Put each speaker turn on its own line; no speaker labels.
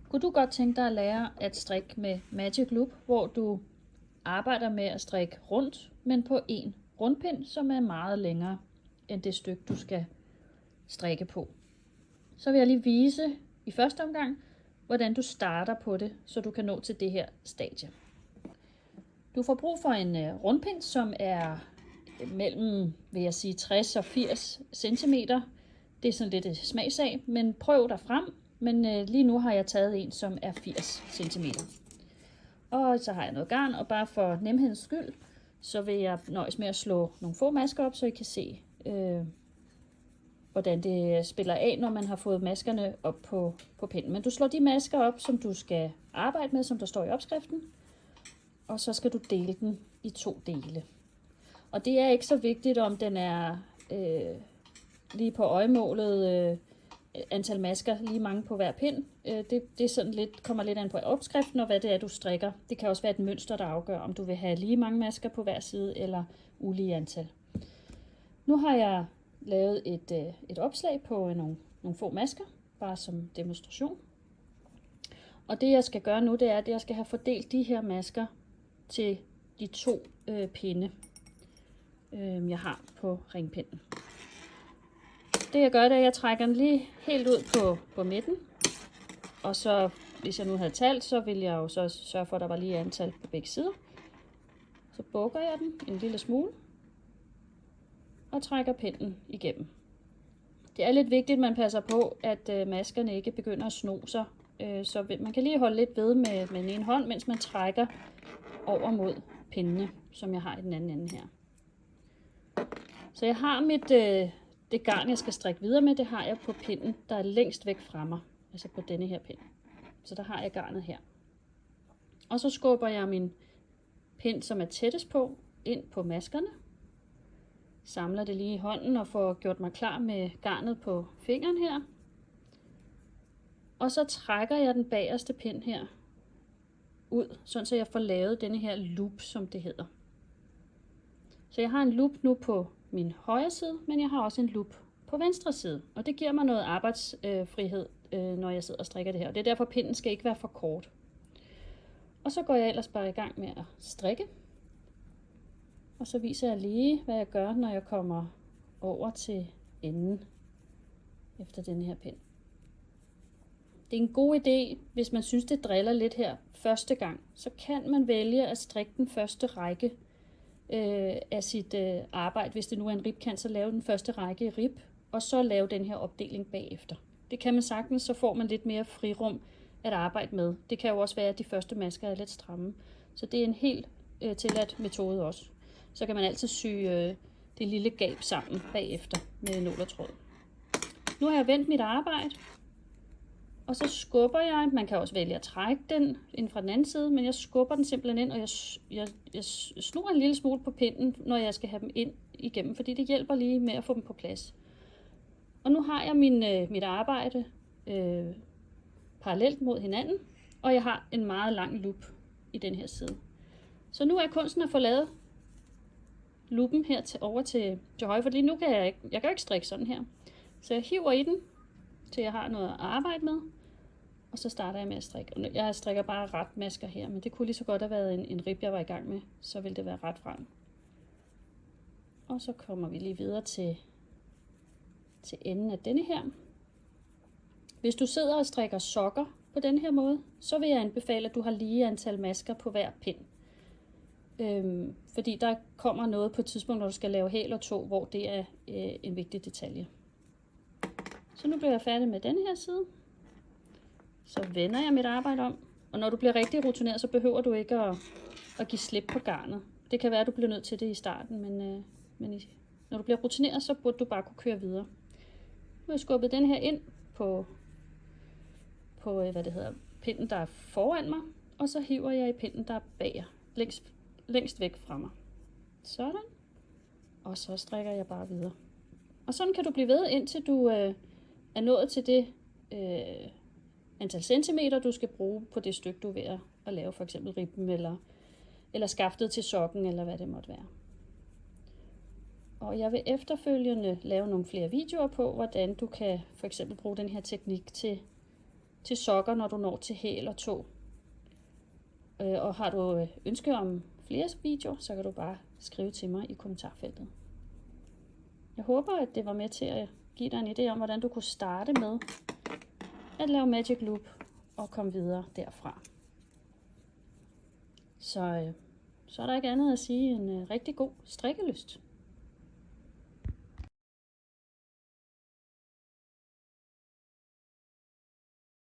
Kunne du godt tænke dig at lære at strikke med Magic Loop, hvor du arbejder med at strikke rundt, men på en rundpind, som er meget længere end det stykke, du skal strikke på. Så vil jeg lige vise i første omgang, hvordan du starter på det, så du kan nå til det her stadie. Du får brug for en rundpind, som er mellem, vil jeg sige, 60 og 80 cm. Det er sådan lidt et smagsag, men prøv dig frem. Men lige nu har jeg taget en, som er 80 cm. Og så har jeg noget garn, og bare for nemhedens skyld, så vil jeg nøjes med at slå nogle få masker op, så I kan se, hvordan det spiller af, når man har fået maskerne op på pinden. Men du slår de masker op, som du skal arbejde med, som der står i opskriften, og så skal du dele den i 2 dele. Og det er ikke så vigtigt, om den er lige på øjemålet, antal masker, lige mange på hver pind. Det er sådan lidt, kommer lidt an på opskriften og hvad det er, du strikker. Det kan også være et mønster, der afgør, om du vil have lige mange masker på hver side eller ulige antal. Nu har jeg lavet et opslag på nogle få masker, bare som demonstration. Og det jeg skal gøre nu, det er, at jeg skal have fordelt de her masker til de 2 pinde, jeg har på ringpinden. Det jeg gør, det er, at jeg trækker den lige helt ud på midten. Og så, hvis jeg nu havde talt, så ville jeg jo så sørge for, at der var lige antal på begge sider. Så bukker jeg den en lille smule. Og trækker pinden igennem. Det er lidt vigtigt, at man passer på, at maskerne ikke begynder at sno sig. Så man kan lige holde lidt ved med den ene hånd, mens man trækker over mod pindene, som jeg har i den anden ende her. Så jeg har det garn, jeg skal strikke videre med, det har jeg på pinden, der er længst væk fra mig. Altså på denne her pind. Så der har jeg garnet her. Og så skubber jeg min pind, som er tættest på, ind på maskerne. Samler det lige i hånden og får gjort mig klar med garnet på fingeren her. Og så trækker jeg den bagerste pind her ud, sådan så jeg får lavet denne her loop, som det hedder. Så jeg har en loop nu på min højre side, men jeg har også en loop på venstre side. Og det giver mig noget arbejdsfrihed, når jeg sidder og strikker det her. Og det er derfor, pinden skal ikke være for kort. Og så går jeg ellers bare i gang med at strikke. Og så viser jeg lige, hvad jeg gør, når jeg kommer over til enden efter den her pind. Det er en god idé, hvis man synes, det driller lidt her første gang. Så kan man vælge at strikke den første række af sit arbejde. Hvis det nu er en ribkant, så lave den første række i rib, og så lave den her opdeling bagefter. Det kan man sagtens, så får man lidt mere frirum at arbejde med. Det kan jo også være, at de første masker er lidt stramme. Så det er en helt tilladt metode også. Så kan man altid sy det lille gab sammen bagefter med nål og tråd. Nu har jeg vendt mit arbejde, og så skubber jeg. Man kan også vælge at trække den ind fra den anden side, men jeg skubber den simpelthen ind, og jeg snurrer en lille smule på pinden, når jeg skal have dem ind igennem, fordi det hjælper lige med at få dem på plads. Og nu har jeg mit arbejde parallelt mod hinanden, og jeg har en meget lang loop i den her side. Så nu er kunsten at få lavet loopen her over til højre, for lige nu kan jeg kan jo ikke strikke sådan her. Så jeg hiver i den, til jeg har noget at arbejde med, og så starter jeg med at strikke. Jeg strikker bare ret masker her, men det kunne lige så godt have været en rib, jeg var i gang med, så ville det være ret frem. Og så kommer vi lige videre til enden af denne her. Hvis du sidder og strikker sokker på den her måde, så vil jeg anbefale, at du har lige antal masker på hver pind. Fordi der kommer noget på et tidspunkt, når du skal lave hæl og tå, hvor det er en vigtig detalje. Så nu bliver jeg færdig med den her side. Så vender jeg mit arbejde om. Og når du bliver rigtig rutineret, så behøver du ikke at give slip på garnet. Det kan være, at du bliver nødt til det i starten, men når du bliver rutineret, så burde du bare kunne køre videre. Nu har jeg skubbet den her ind på pinden, der er foran mig, og så hiver jeg i pinden, der er bag, længst væk fra mig. Sådan. Og så strikker jeg bare videre. Og sådan kan du blive ved, indtil du er nået til det antal centimeter, du skal bruge på det stykke, du er ved at lave, for eksempel ribben eller skaftet til sokken, eller hvad det måtte være. Og jeg vil efterfølgende lave nogle flere videoer på, hvordan du kan for eksempel bruge den her teknik til til sokker, når du når til hæl og tå. Og har du ønske om flere videoer, så kan du bare skrive til mig i kommentarfeltet. Jeg håber, at det var med til at give dig en idé om, hvordan du kunne starte med at lave Magic Loop og komme videre derfra. Så er der ikke andet at sige end rigtig god strikkelyst.